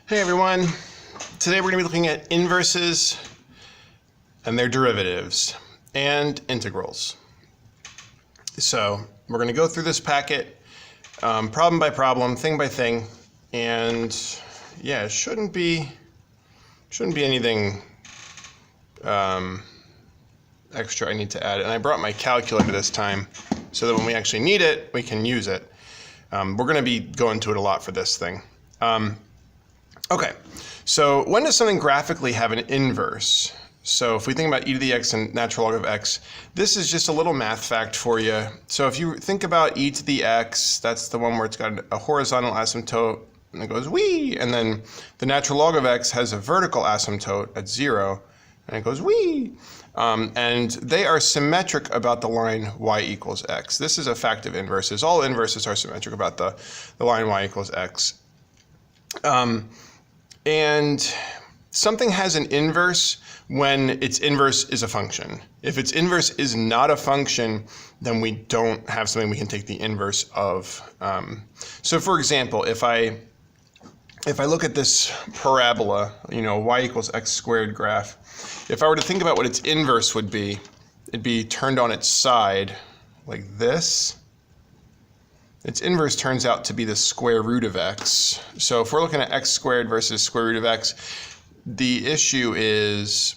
Hey everyone, today we're going to be looking at inverses and their derivatives and integrals. So we're going to go through this packet problem by problem, thing by thing, and yeah, it shouldn't be anything extra I need to add. And I brought my calculator this time so that when we actually need it, we can use it. We're going to be going to it a lot for this thing. Okay, so when does something graphically have an inverse? So if we think about e to the x and natural log of x, this is just a little math fact for you. So if you think about e to the x, that's the one where it's got a horizontal asymptote and it goes wee, and then the natural log of x has a vertical asymptote at 0 and it goes wee. And they are symmetric about the line y equals x. This is a fact of inverses. All inverses are symmetric about the line y equals x. And something has an inverse when its inverse is a function. If its inverse is not a function, then we don't have something we can take the inverse of. So for example, if I look at this parabola, y equals x squared graph, if I were to think about what its inverse would be, it'd be turned on its side like this. Its inverse turns out to be the square root of x. So if we're looking at x squared versus square root of x, the issue is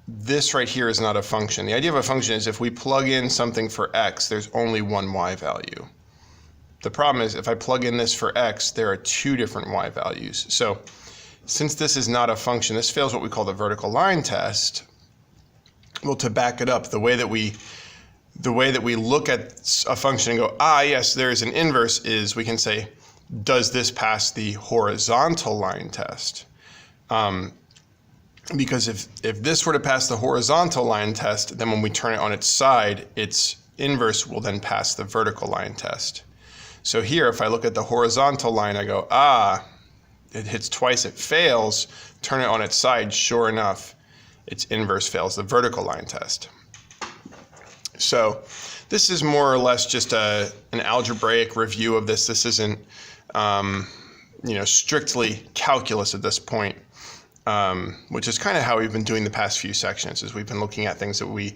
this right here is not a function. The idea of a function is if we plug in something for x, there's only one y value. The problem is if I plug in this for x, there are two different y values. So since this is not a function, this fails what we call the vertical line test. Well, to back it up, the way that we look at a function and go, yes, there is an inverse, is we can say, does this pass the horizontal line test? Because if this were to pass the horizontal line test, then when we turn it on its side, its inverse will then pass the vertical line test. So here, if I look at the horizontal line, I go, it hits twice, it fails. Turn it on its side, sure enough, its inverse fails the vertical line test. So this is more or less just an algebraic review of this. This isn't, strictly calculus at this point, which is kind of how we've been doing the past few sections, is we've been looking at things that we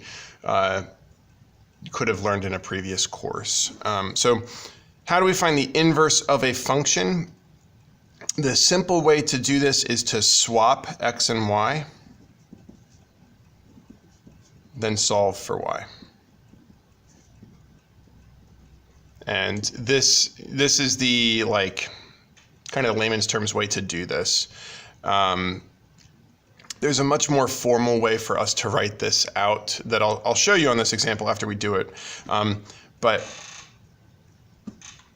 could have learned in a previous course. So how do we find the inverse of a function? The simple way to do this is to swap x and y, then solve for y. And this is the kind of layman's terms way to do this. There's a much more formal way for us to write this out that I'll show you on this example after we do it. But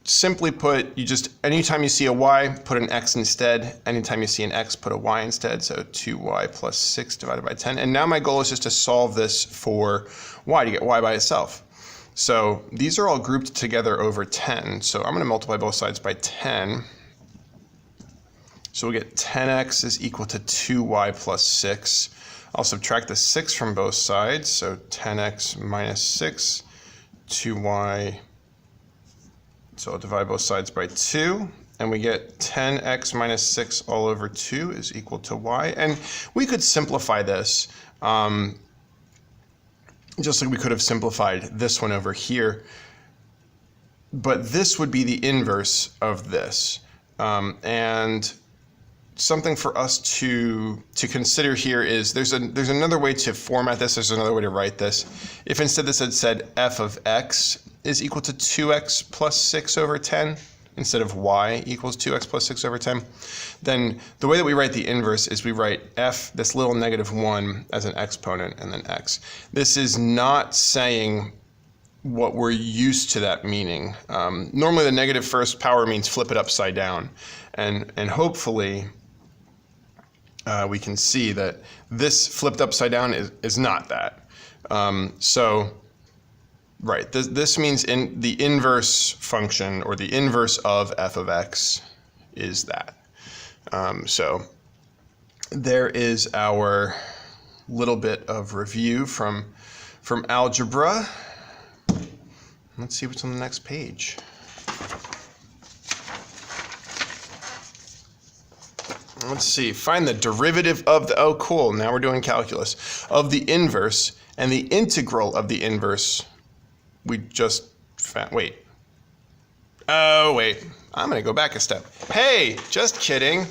simply put, anytime you see a y, put an x instead. Anytime you see an x, put a y instead. So 2y plus 6 divided by 10. And now my goal is just to solve this for y, to get y by itself. So these are all grouped together over 10. So I'm going to multiply both sides by 10. So we'll get 10x is equal to 2y plus 6. I'll subtract the 6 from both sides. So 10x minus 6, 2y. So I'll divide both sides by 2. And we get 10x minus 6 all over 2 is equal to y. And we could simplify this. Just like we could have simplified this one over here. But this would be the inverse of this. And something for us to consider here is there's another way to format this, there's another way to write this. If instead this had said f of x is equal to 2x plus 6 over 10, instead of y equals 2x plus 6 over 10, then the way that we write the inverse is we write f, this little -1, as an exponent, and then x. This is not saying what we're used to that meaning. Normally the negative first power means flip it upside down. And hopefully we can see that this flipped upside down is not that. Right, this means the inverse function, or the inverse of f of x, is that. So there is our little bit of review from algebra. Let's see what's on the next page. Let's see, find the derivative of the, oh cool, now we're doing calculus, of the inverse and the integral of the inverse. We just found, wait. Oh, wait, I'm gonna go back a step. Hey, just kidding.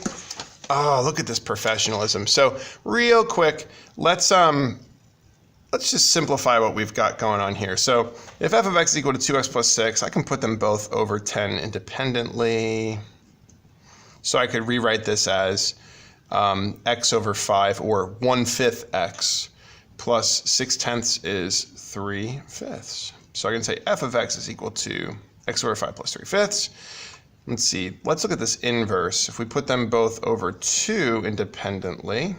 Oh, look at this professionalism. So real quick, let's just simplify what we've got going on here. So if f of x is equal to 2x plus 6, I can put them both over 10 independently. So I could rewrite this as x over 5, or 1/5 x, plus 6/10 is 3/5. So I can say f of x is equal to x over 5 plus 3/5. Let's see, let's look at this inverse. If we put them both over 2 independently,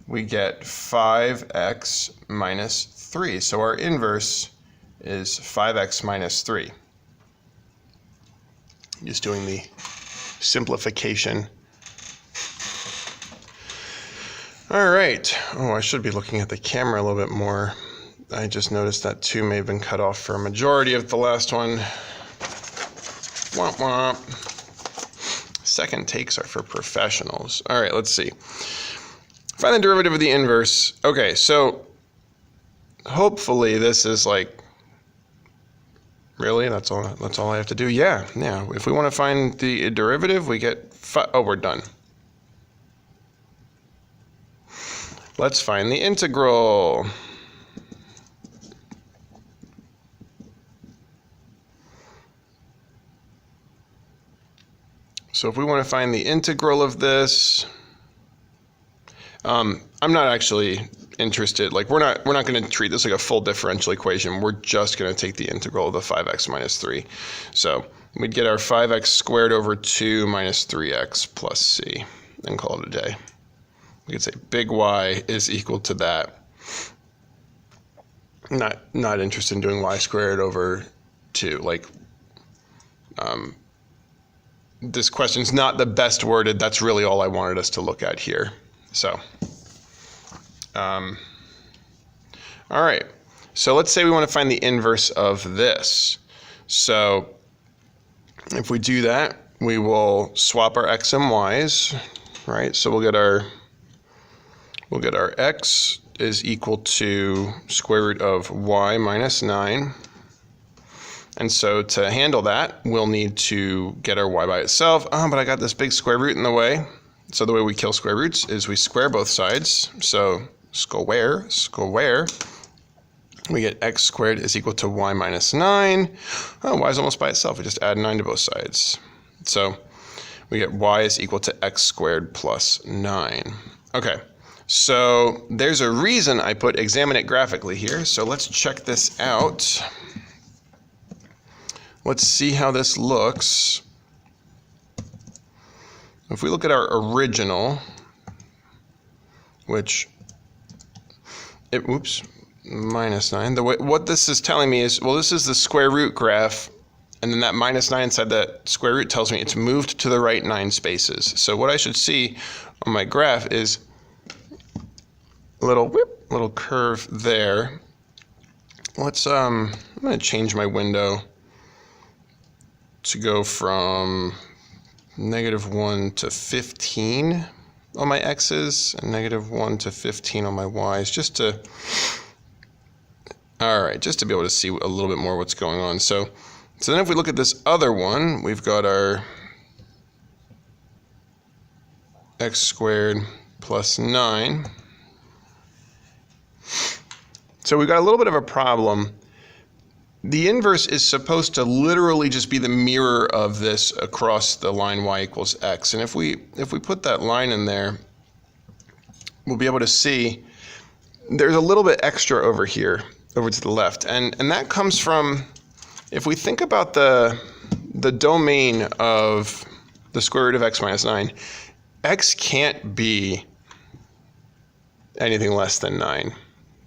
we get 5x minus 3. So our inverse is 5x minus 3. Just doing the simplification. All right. Oh, I should be looking at the camera a little bit more. I just noticed that 2 may have been cut off for a majority of the last one. Womp womp. Second takes are for professionals. All right, let's see. Find the derivative of the inverse. Okay, so hopefully this is like, really? That's all I have to do? Yeah. If we want to find the derivative, we get, oh, we're done. Let's find the integral. So if we want to find the integral of this, I'm not actually interested, like we're not going to treat this like a full differential equation. We're just going to take the integral of the 5x minus 3. So we'd get our 5x squared over 2 minus 3x plus c, and call it a day. We could say big Y is equal to that. Not interested in doing y squared over 2. Like, this question's not the best worded. That's really all I wanted us to look at here. So, all right. So let's say we want to find the inverse of this. So if we do that, we will swap our x and y's, right? So we'll get our x is equal to square root of y minus 9. And so to handle that, we'll need to get our y by itself. But I got this big square root in the way. So the way we kill square roots is we square both sides. So square. We get x squared is equal to y minus 9. Oh, y is almost by itself. We just add 9 to both sides. So we get y is equal to x squared plus 9. Okay, so there's a reason I put examine it graphically here. So let's check this out. Let's see how this looks. If we look at our original, which, minus 9. What this is telling me is, well, this is the square root graph, and then that minus 9 inside that square root tells me it's moved to the right 9 spaces. So what I should see on my graph is a little curve there. Let's, I'm going to change my window to go from -1 to 15 on my x's and -1 to 15 on my y's, just to be able to see a little bit more what's going on. So then if we look at this other one, we've got our x squared plus 9. So we've got a little bit of a problem. The inverse is supposed to literally just be the mirror of this across the line y equals x. And if we put that line in there, we'll be able to see there's a little bit extra over here, over to the left. And that comes from, if we think about the domain of the square root of x minus 9, x can't be anything less than 9.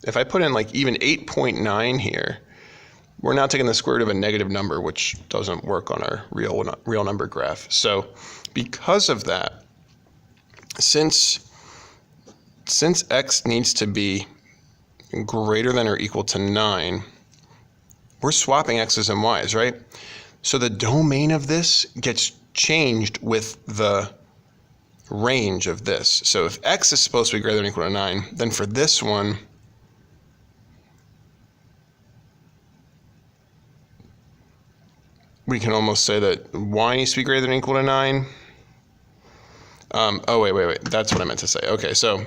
If I put in like even 8.9 here, we're now taking the square root of a negative number, which doesn't work on our real number graph. So because of that, since x needs to be greater than or equal to 9, we're swapping x's and y's, right? So the domain of this gets changed with the range of this. So if x is supposed to be greater than or equal to 9, then for this one, we can almost say that y needs to be greater than or equal to 9. Oh, wait. That's what I meant to say. Okay, so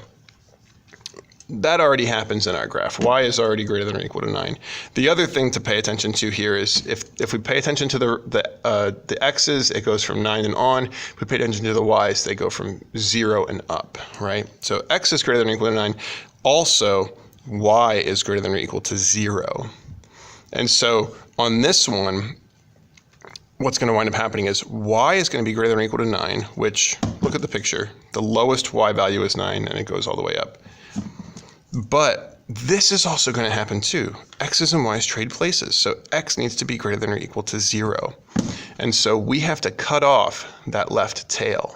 that already happens in our graph. Y is already greater than or equal to 9. The other thing to pay attention to here is if we pay attention to the x's, it goes from 9 and on. If we pay attention to the y's, they go from 0 and up, right? So x is greater than or equal to 9. Also, y is greater than or equal to 0. And so on this one, what's going to wind up happening is y is going to be greater than or equal to 9, which, look at the picture, the lowest y value is 9 and it goes all the way up. But this is also going to happen too. X's and y's trade places, so x needs to be greater than or equal to 0. And so we have to cut off that left tail.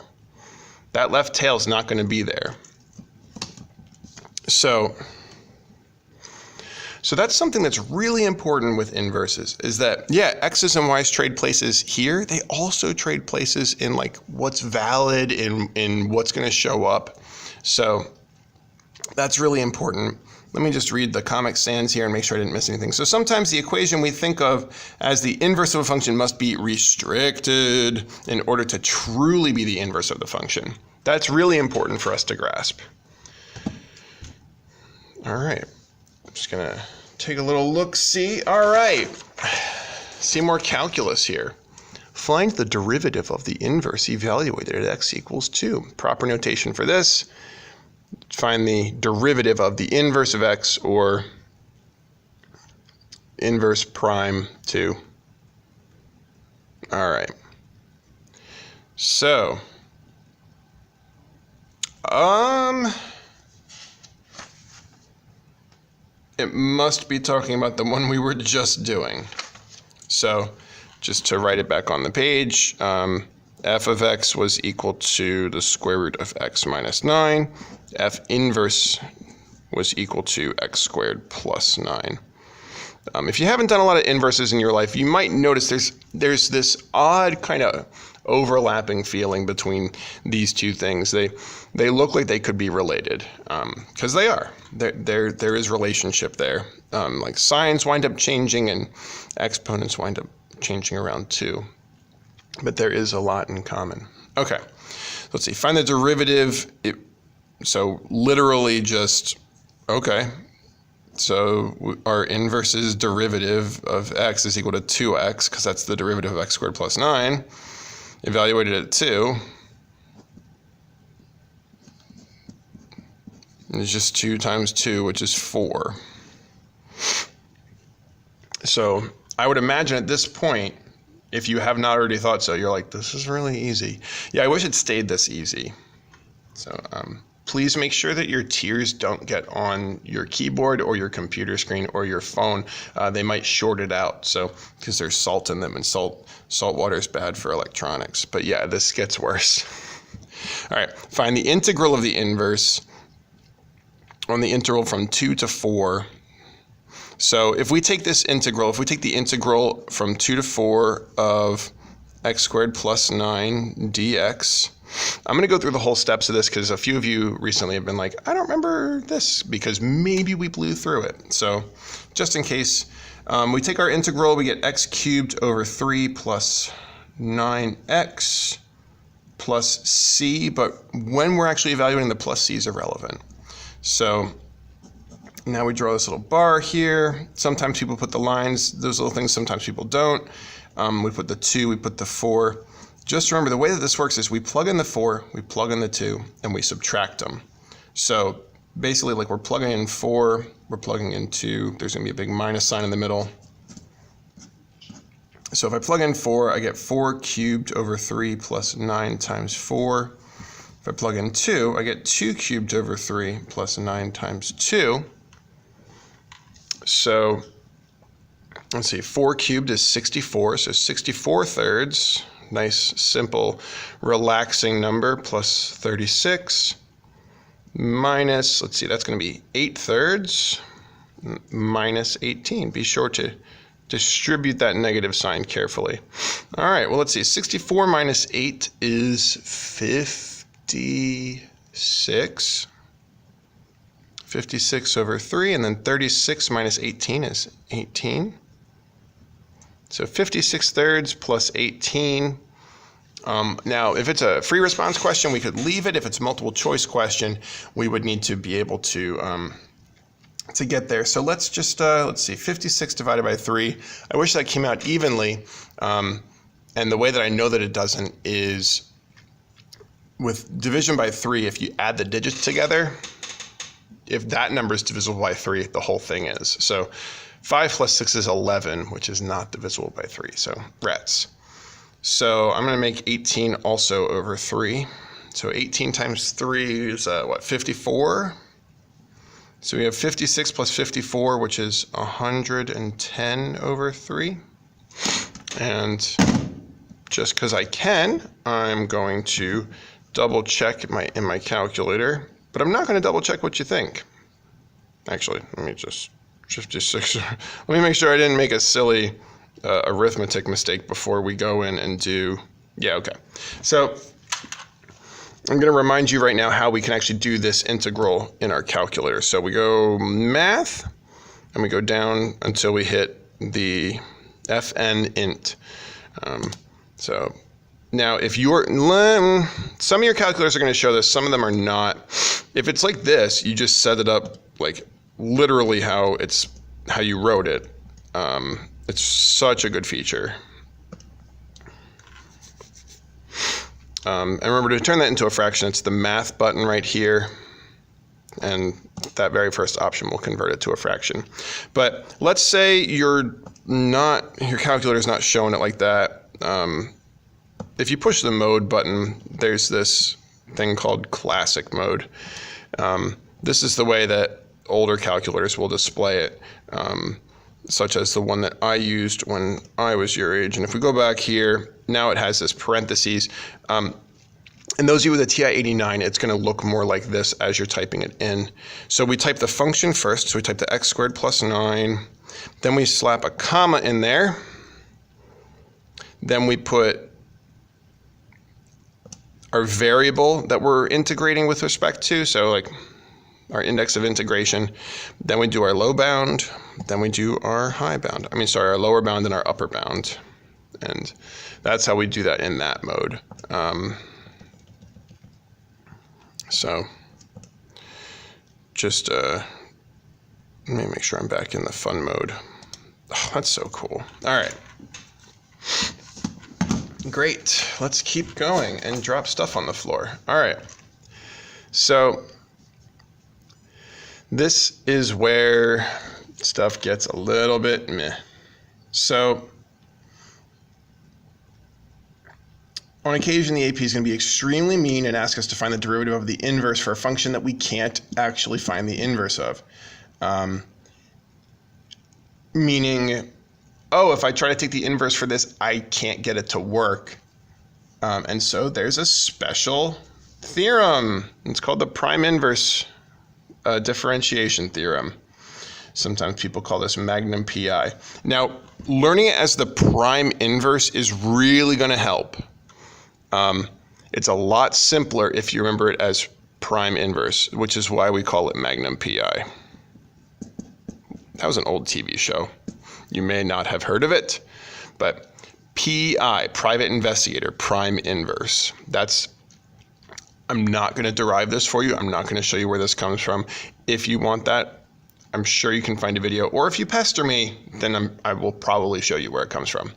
That left tail is not going to be there. So that's something that's really important with inverses, is that, yeah, x's and y's trade places here. They also trade places in like what's valid, in what's going to show up. So that's really important. Let me just read the Comic Sans here and make sure I didn't miss anything. So sometimes the equation we think of as the inverse of a function must be restricted in order to truly be the inverse of the function. That's really important for us to grasp. All right. I'm just going to take a little look-see. All right. See more calculus here. Find the derivative of the inverse evaluated at x equals 2. Proper notation for this. Find the derivative of the inverse of x, or inverse prime 2. All right. So, it must be talking about the one we were just doing. So, just to write it back on the page, f of x was equal to the square root of x minus 9. F inverse was equal to x squared plus 9. If you haven't done a lot of inverses in your life, you might notice there's this odd kind of overlapping feeling between these two things. They look like they could be related, because they are. There is relationship there. Like signs wind up changing and exponents wind up changing around too. But there is a lot in common. Okay, let's see. Find the derivative. So literally just, okay. So our inverse's derivative of x is equal to 2x, because that's the derivative of x squared plus 9. Evaluated at 2. It's just 2 times 2, which is 4. So I would imagine at this point, if you have not already thought so, you're like, this is really easy. Yeah, I wish it stayed this easy. So please make sure that your tears don't get on your keyboard or your computer screen or your phone. They might short it out, so because there's salt in them, and salt water is bad for electronics. But yeah, this gets worse. All right, find the integral of the inverse on the interval from 2 to 4. So if we take this integral, if we take the integral from 2 to 4 of x squared plus 9 dx, I'm going to go through the whole steps of this because a few of you recently have been like, I don't remember this, because maybe we blew through it. So just in case, we take our integral, we get x cubed over 3 plus 9x plus c, but when we're actually evaluating, the plus c is irrelevant. So now we draw this little bar here. Sometimes people put the lines, those little things, sometimes people don't. We put the 2, we put the 4. Just remember, the way that this works is we plug in the 4, we plug in the 2, and we subtract them. So basically, like, we're plugging in 4, we're plugging in 2, there's going to be a big minus sign in the middle. So if I plug in 4, I get 4 cubed over 3 plus 9 times 4. If I plug in 2, I get 2 cubed over 3 plus 9 times 2. So let's see, 4 cubed is 64, so 64 thirds. Nice, simple, relaxing number, plus 36, minus, let's see, that's going to be 8 thirds, minus 18. Be sure to distribute that negative sign carefully. All right, well, let's see, 64 minus 8 is 15. 56. 56 over 3, and then 36 minus 18 is 18. So 56 thirds plus 18. Now, if it's a free response question, we could leave it. If it's a multiple choice question, we would need to be able to get there. So let's just, let's see, 56 divided by 3. I wish that came out evenly. And the way that I know that it doesn't is with division by 3, if you add the digits together, if that number is divisible by 3, the whole thing is. So 5 plus 6 is 11, which is not divisible by 3, so rats. So I'm going to make 18 also over 3. So 18 times 3 is, 54? So we have 56 plus 54, which is 110 over 3. And just because I can, I'm going to double check in my calculator. But I'm not going to double check what you think. Actually, let me just 56. Let me make sure I didn't make a silly arithmetic mistake before we go in and do. Yeah, okay. So I'm going to remind you right now how we can actually do this integral in our calculator. So we go math, and we go down until we hit the fn int. So now, if you're, some of your calculators are going to show this, some of them are not. If it's like this, you just set it up like literally how you wrote it. It's such a good feature. And remember, to turn that into a fraction, it's the math button right here. And that very first option will convert it to a fraction. But let's say your calculator is not showing it like that. If you push the mode button, there's this thing called classic mode. This is the way that older calculators will display it, such as the one that I used when I was your age. And if we go back here, now it has this parentheses. And those of you with a TI-89, it's going to look more like this as you're typing it in. So we type the function first. So we type the x squared plus 9. Then we slap a comma in there. Then we put our variable that we're integrating with respect to, so like our index of integration. Then we do our low bound, then we do our high bound. Our lower bound and our upper bound. And that's how we do that in that mode. So just let me make sure I'm back in the fun mode. Oh, that's so cool. All right. Great, let's keep going and drop stuff on the floor. All right, so this is where stuff gets a little bit meh. So on occasion, the AP is going to be extremely mean and ask us to find the derivative of the inverse for a function that we can't actually find the inverse of. Meaning, oh, if I try to take the inverse for this, I can't get it to work. And so there's a special theorem. It's called the prime inverse differentiation theorem. Sometimes people call this Magnum PI. Now, learning it as the prime inverse is really going to help. It's a lot simpler if you remember it as prime inverse, which is why we call it Magnum PI. That was an old TV show. You may not have heard of it, but PI, private investigator, prime inverse. I'm not going to derive this for you. I'm not going to show you where this comes from. If you want that, I'm sure you can find a video. Or if you pester me, then I will probably show you where it comes from.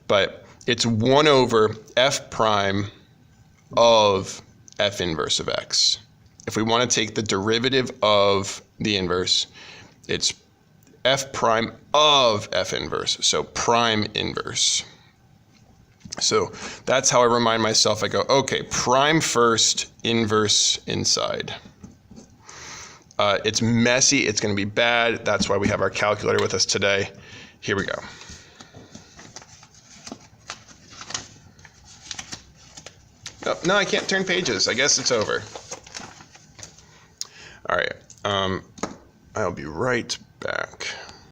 But it's 1 over f prime of f inverse of x. If we want to take the derivative of the inverse, it's f prime of f inverse, so prime inverse. So that's how I remind myself. I go, okay, prime first, inverse inside. It's messy, it's going to be bad. That's why we have our calculator with us today. Here we go. Oh, no, I can't turn pages. I guess it's over. All right. I'll be right back.